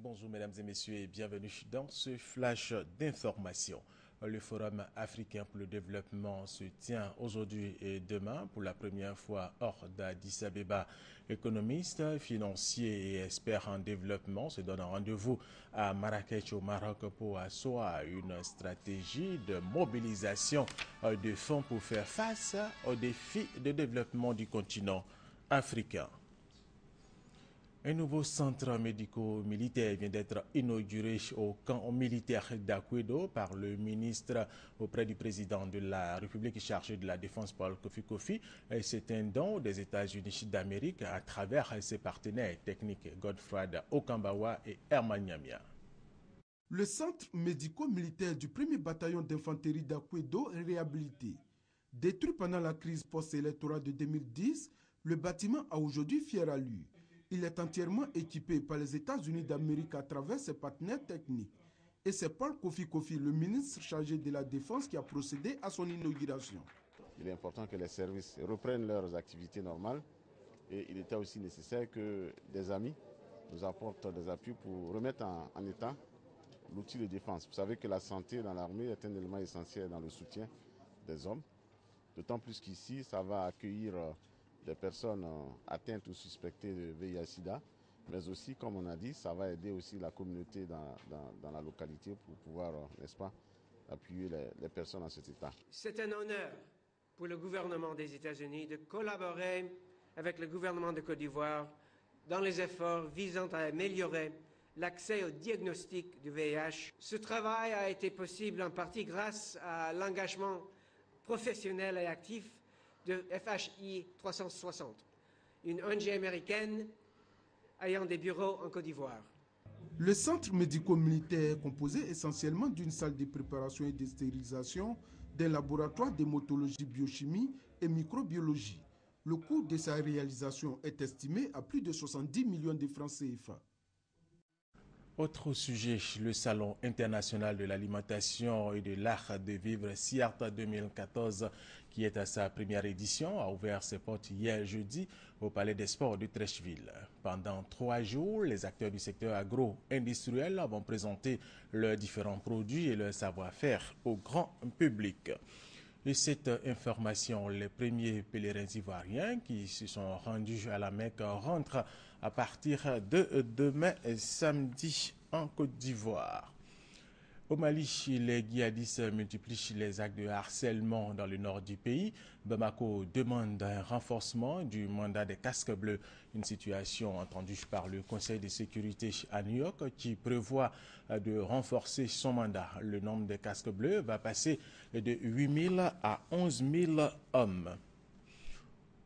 Bonjour mesdames et messieurs et bienvenue dans ce flash d'information. Le Forum africain pour le développement se tient aujourd'hui et demain pour la première fois hors d'Addis Abeba. Économistes, financiers et experts en développement se donnent rendez-vous à Marrakech au Maroc pour asseoir une stratégie de mobilisation de fonds pour faire face aux défis de développement du continent africain. Un nouveau centre médico-militaire vient d'être inauguré au camp militaire d'Akwedo par le ministre auprès du président de la République chargé de la Défense, Paul Kofi. C'est un don des États-Unis d'Amérique à travers ses partenaires techniques Godfrey Okambawa et Herman Nyamia. Le centre médico-militaire du 1er bataillon d'infanterie d'Akwedo est réhabilité. Détruit pendant la crise post-électorale de 2010, le bâtiment a aujourd'hui fière allure. Il est entièrement équipé par les États-Unis d'Amérique à travers ses partenaires techniques. Et c'est Paul Kofi, le ministre chargé de la Défense, qui a procédé à son inauguration. Il est important que les services reprennent leurs activités normales et il était aussi nécessaire que des amis nous apportent des appuis pour remettre en état l'outil de défense. Vous savez que la santé dans l'armée est un élément essentiel dans le soutien des hommes. D'autant plus qu'ici, ça va accueillir des personnes atteintes ou suspectées de VIH-Sida, mais aussi, comme on a dit, ça va aider aussi la communauté dans la localité pour pouvoir, n'est-ce pas, appuyer les personnes en cet état. C'est un honneur pour le gouvernement des États-Unis de collaborer avec le gouvernement de Côte d'Ivoire dans les efforts visant à améliorer l'accès au diagnostic du VIH. Ce travail a été possible en partie grâce à l'engagement professionnel et actif de FHI 360, une ONG américaine ayant des bureaux en Côte d'Ivoire. Le centre médico-militaire est composé essentiellement d'une salle de préparation et de stérilisation, d'un laboratoire d'hématologie, biochimie et microbiologie. Le coût de sa réalisation est estimé à plus de 70 millions de francs CFA. Autre sujet, le Salon international de l'alimentation et de l'art de vivre CIART 2014, qui est à sa première édition, a ouvert ses portes hier jeudi au Palais des Sports de Treichville. Pendant 3 jours, les acteurs du secteur agro-industriel vont présenter leurs différents produits et leur savoir-faire au grand public. Et cette information, les premiers pèlerins ivoiriens qui se sont rendus à la Mecque rentrent à partir de demain samedi en Côte d'Ivoire. Au Mali, les djihadistes multiplient les actes de harcèlement dans le nord du pays. Bamako demande un renforcement du mandat des casques bleus, une situation entendue par le Conseil de sécurité à New York qui prévoit de renforcer son mandat. Le nombre des casques bleus va passer de 8 000 à 11 000 hommes.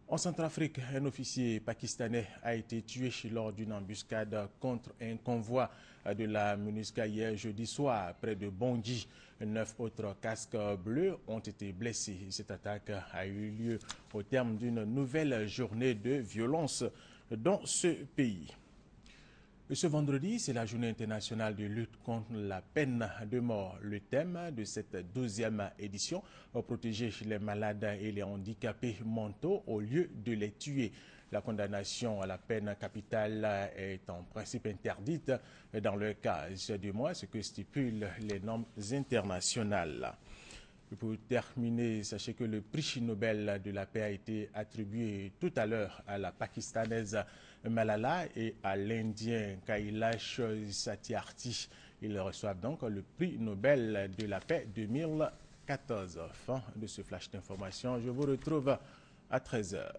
En Centrafrique, un officier pakistanais a été tué lors d'une embuscade contre un convoi de la MINUSCA hier jeudi soir près de Bangui. 9 autres casques bleus ont été blessés. Cette attaque a eu lieu au terme d'une nouvelle journée de violence dans ce pays. Ce vendredi, c'est la journée internationale de lutte contre la peine de mort. Le thème de cette 12e édition, protéger les malades et les handicapés mentaux au lieu de les tuer. La condamnation à la peine capitale est en principe interdite dans le cas du moins, ce que stipulent les normes internationales. Pour terminer, sachez que le prix Nobel de la paix a été attribué tout à l'heure à la Pakistanaise Malala et à l'Indien Kailash Satyarthi. Ils reçoivent donc le prix Nobel de la paix 2014. Fin de ce flash d'information. Je vous retrouve à 13h.